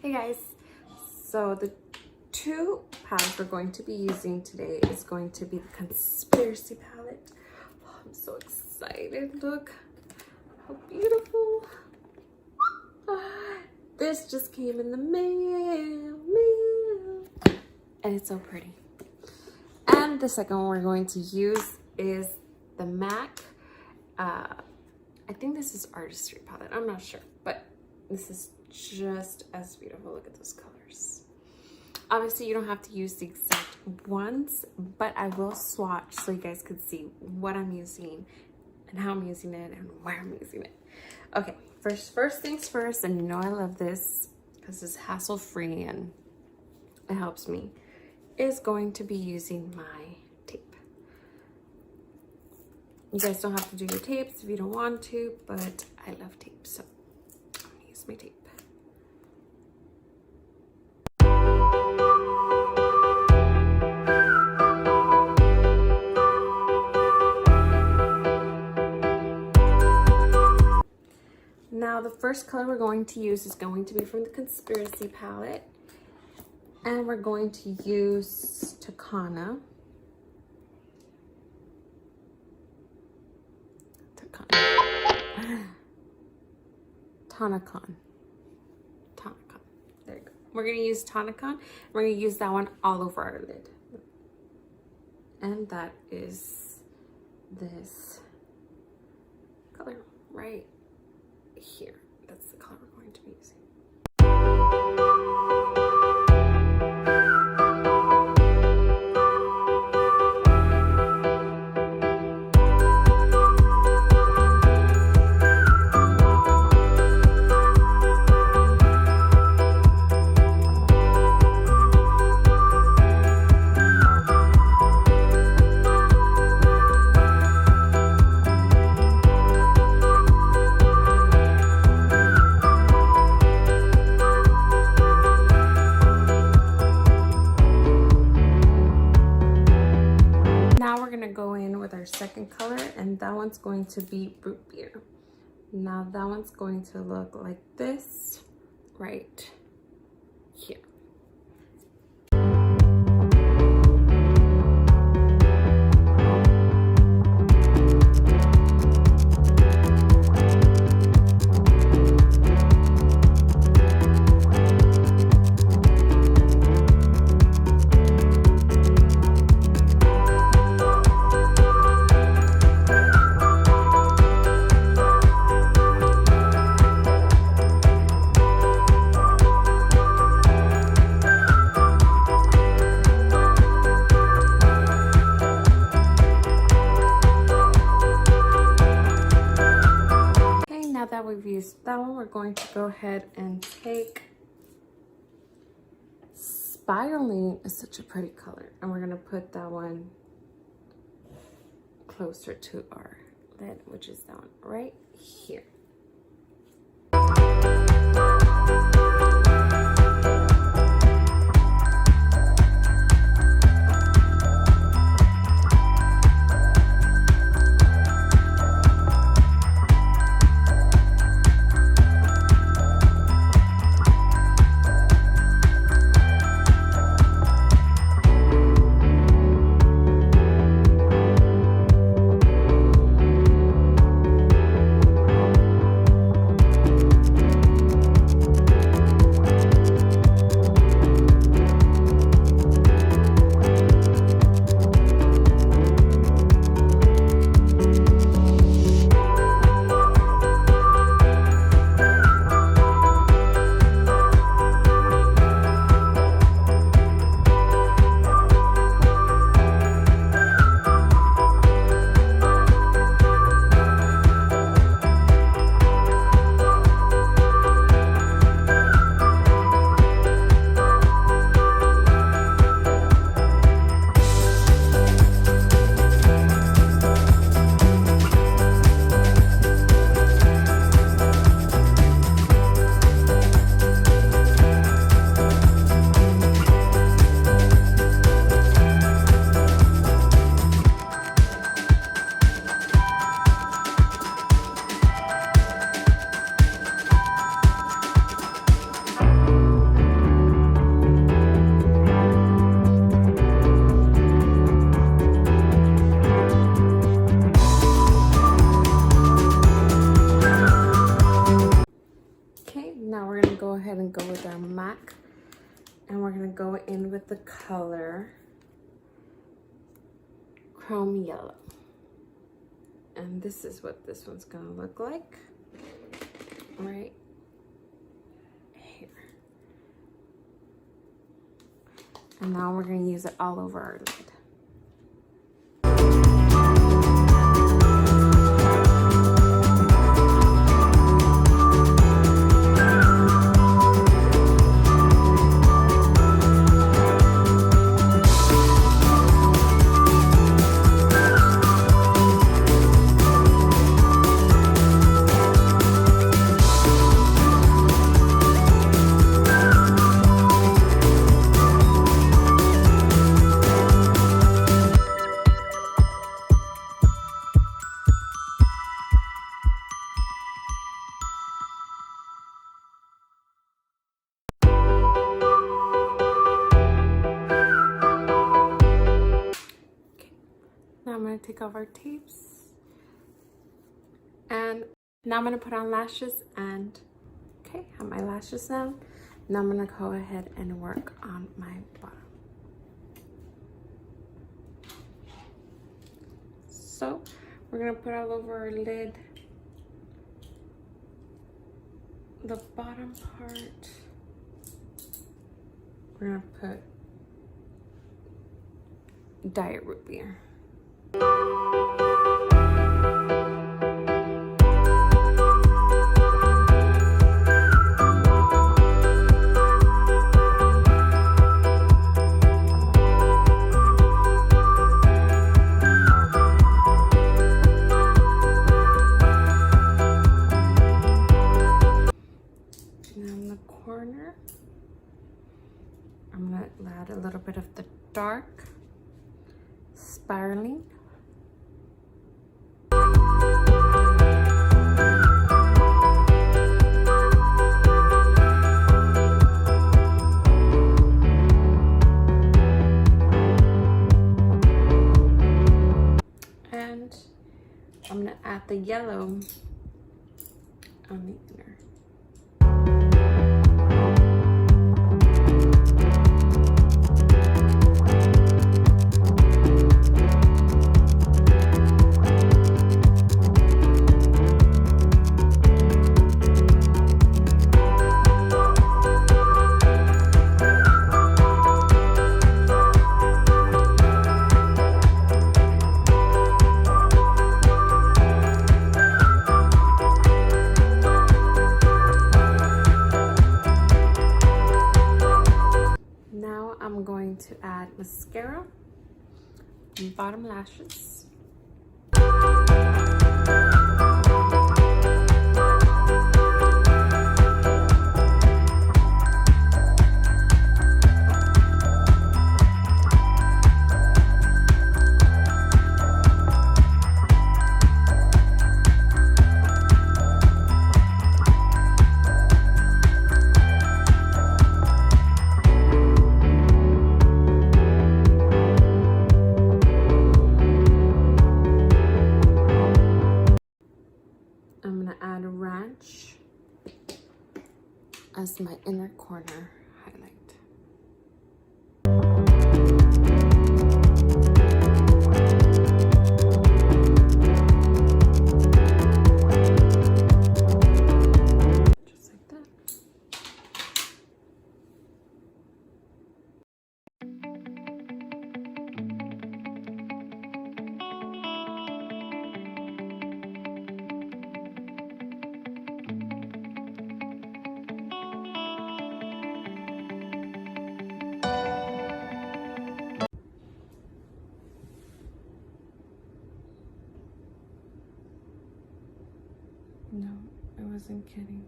Hey guys, so the two palettes we're going to be using today is going to be the Conspiracy palette. Oh, I'm so excited. Look how beautiful. This just came in the mail, and it's so pretty. And the second one we're going to use is the MAC. I think this is Artistry palette. I'm not sure, but this is just as beautiful. Look at those colors. Obviously, you don't have to use the exact ones, but I will swatch so you guys can see what I'm using and how I'm using it and where I'm using it. Okay, first things first, and you know I love this because it's hassle-free and it helps me, is going to be using my tape. You guys don't have to do your tapes if you don't want to, but I love tape, so I'm gonna use my tape. Now the first color we're going to use is going to be from the Conspiracy palette, and we're going to use Tacana. Tanakan. There you go. We're going to use Tanakan. We're going to use that one all over our lid. And that is this color right here. That's the color we're going to be using. Our second color, and that one's going to be Root Beer. Now that one's going to look like this right here. We've used that one, we're going to go ahead and take Spiraling. Is such a pretty color, and we're going to put that one closer to our lid, which is that one right here. Now we're gonna go ahead and go with our MAC, and we're gonna go in with the color Chrome Yellow. And this is what this one's gonna look like right here. And now we're gonna use it all over our lid. Now I'm going to take off our tapes, and now I'm going to put on lashes. And okay, I have my lashes now. Now I'm going to go ahead and work on my bottom. So we're going to put all over our lid the bottom part. We're going to put Diet Root Beer. Corner, I'm going to add a little bit of the dark spiraling. And I'm going to add the yellow on the inner. I'm going to add mascara and bottom lashes. As my inner corner highlight. Just like that. No, I wasn't kidding.